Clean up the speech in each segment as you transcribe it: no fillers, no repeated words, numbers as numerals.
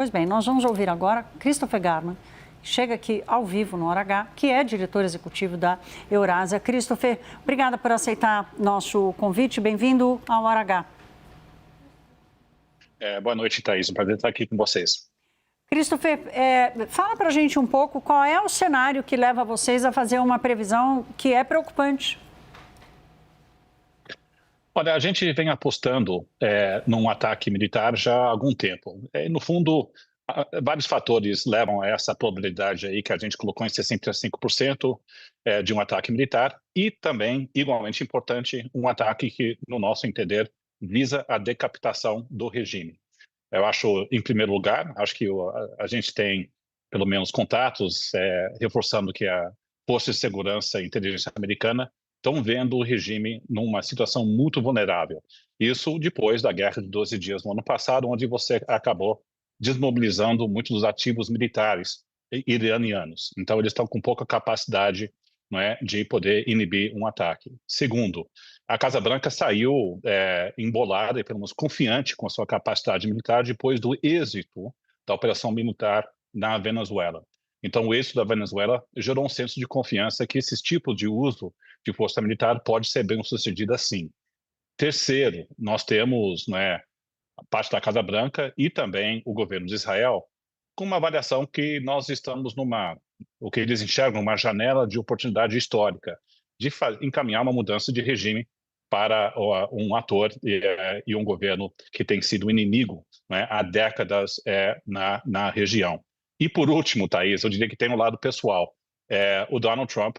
Pois bem, nós vamos ouvir agora Christopher Garman, que chega aqui ao vivo no Hora H, que é diretor executivo da Eurásia. Christopher, obrigada por aceitar nosso convite. Bem-vindo ao Hora H. Boa noite, Thaís. Um prazer estar aqui com vocês. Christopher, fala para a gente um pouco qual é o cenário que leva vocês a fazer uma previsão que é preocupante. Olha, a gente vem apostando num ataque militar já há algum tempo. No fundo, vários fatores levam a essa probabilidade aí que a gente colocou em 65% de um ataque militar e também, igualmente importante, um ataque que, no nosso entender, visa a decapitação do regime. Eu acho, em primeiro lugar, acho que a gente tem, pelo menos, contatos reforçando que a Força de Segurança e Inteligência Americana estão vendo o regime numa situação muito vulnerável. Isso depois da Guerra de 12 Dias no ano passado, onde você acabou desmobilizando muitos dos ativos militares iranianos. Então, eles estão com pouca capacidade, não é, de poder inibir um ataque. Segundo, a Casa Branca saiu embolada e pelo menos confiante com a sua capacidade militar depois do êxito da operação militar na Venezuela. Então, o êxito da Venezuela gerou um senso de confiança que esses tipos de uso de força militar pode ser bem sucedido assim. Terceiro, nós temos a parte da Casa Branca e também o governo de Israel com uma avaliação que nós estamos o que eles enxergam, uma janela de oportunidade histórica de encaminhar uma mudança de regime para um ator e um governo que tem sido inimigo há décadas na região. E por último, Thaís, eu diria que tem um lado pessoal. O Donald Trump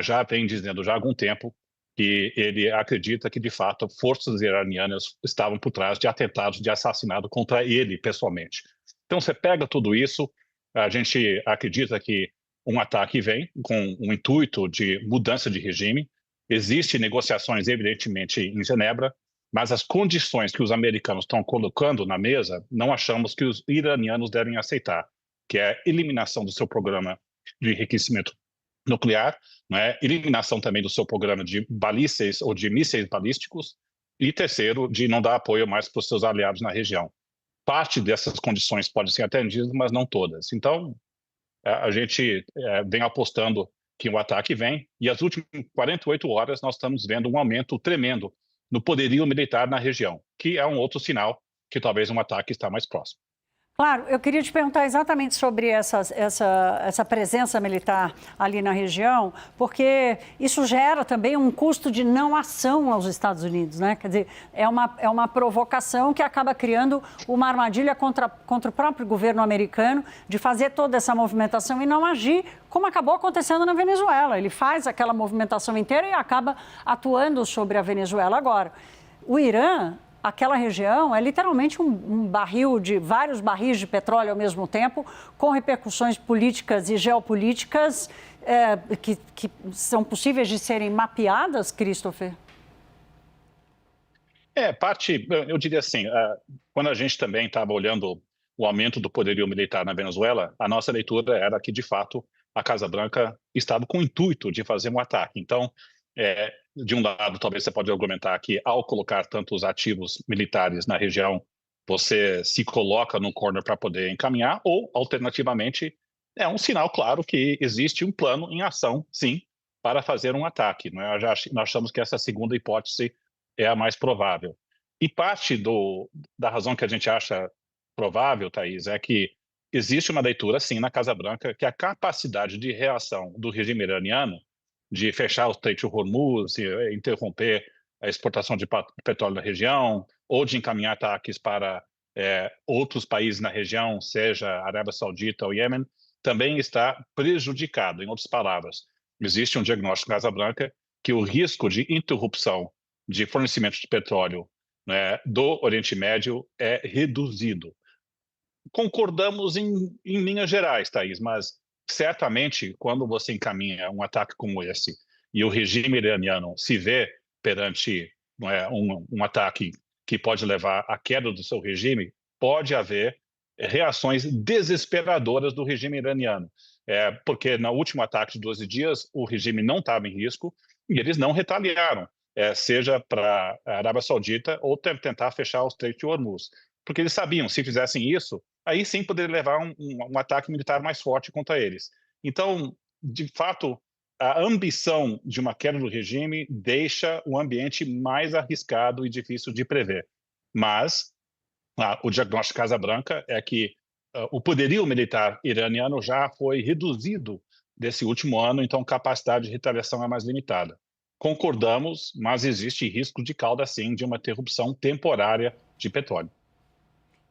já vem dizendo já há algum tempo que ele acredita que, de fato, forças iranianas estavam por trás de atentados de assassinato contra ele, pessoalmente. Então, você pega tudo isso, a gente acredita que um ataque vem com um intuito de mudança de regime. Existem negociações, evidentemente, em Genebra, mas as condições que os americanos estão colocando na mesa, não achamos que os iranianos devem aceitar, que é a eliminação do seu programa de enriquecimento nuclear, eliminação também do seu programa de balísticas ou de mísseis balísticos, e terceiro, de não dar apoio mais para os seus aliados na região. Parte dessas condições podem ser atendidas, mas não todas. Então, a gente vem apostando que o ataque vem, e as últimas 48 horas nós estamos vendo um aumento tremendo no poderio militar na região, que é um outro sinal que talvez um ataque está mais próximo. Claro, eu queria te perguntar exatamente sobre essa presença militar ali na região, porque isso gera também um custo de não ação aos Estados Unidos, né? Quer dizer, é uma provocação que acaba criando uma armadilha contra o próprio governo americano de fazer toda essa movimentação e não agir, como acabou acontecendo na Venezuela. Ele faz aquela movimentação inteira e acaba atuando sobre a Venezuela. Agora, o Irã... Aquela região é literalmente um barril de vários barris de petróleo ao mesmo tempo, com repercussões políticas e geopolíticas que são possíveis de serem mapeadas, Christopher? Eu diria assim, quando a gente também estava olhando o aumento do poderio militar na Venezuela, a nossa leitura era que, de fato, a Casa Branca estava com o intuito de fazer um ataque. Então, de um lado, talvez você pode argumentar que, ao colocar tantos ativos militares na região, você se coloca no corner para poder encaminhar, ou, alternativamente, é um sinal claro que existe um plano em ação, sim, para fazer um ataque. Nós achamos que essa segunda hipótese é a mais provável. E parte da razão que a gente acha provável, Thaís, é que existe uma leitura, sim, na Casa Branca, que a capacidade de reação do regime iraniano de fechar o Estreito de Hormuz, interromper a exportação de petróleo na região, ou de encaminhar ataques para outros países na região, seja a Arábia Saudita ou Iêmen, também está prejudicado. Em outras palavras, existe um diagnóstico na Casa Branca que o risco de interrupção de fornecimento de petróleo do Oriente Médio é reduzido. Concordamos em linhas gerais, Thaís, mas certamente, quando você encaminha um ataque como esse e o regime iraniano se vê perante um ataque que pode levar à queda do seu regime, pode haver reações desesperadoras do regime iraniano. Porque no último ataque de 12 dias, o regime não estava em risco e eles não retaliaram, seja para a Arábia Saudita ou tentar fechar o Estreito de Hormuz. porque eles sabiam, se fizessem isso, aí sim poderia levar um ataque militar mais forte contra eles. Então, de fato, a ambição de uma queda do regime deixa o ambiente mais arriscado e difícil de prever. Mas o diagnóstico Casa Branca é que o poderio militar iraniano já foi reduzido desse último ano, então a capacidade de retaliação é mais limitada. Concordamos, mas existe risco de cauda, sim, de uma interrupção temporária de petróleo.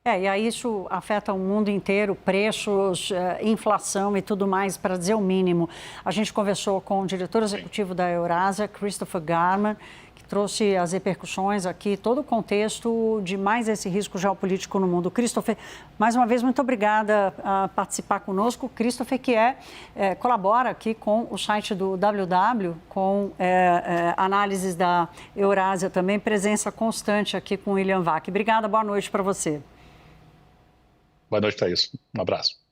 E aí isso afeta o mundo inteiro, preços, inflação e tudo mais, para dizer o mínimo. A gente conversou com o diretor executivo da Eurasia, Christopher Garman, que trouxe as repercussões aqui, todo o contexto de mais esse risco geopolítico no mundo. Christopher, mais uma vez, muito obrigada por participar conosco. Christopher, que colabora aqui com o site do WW, com análises da Eurasia também, presença constante aqui com o William Vac. Obrigada, boa noite para você. Boa noite, Thaís. Um abraço.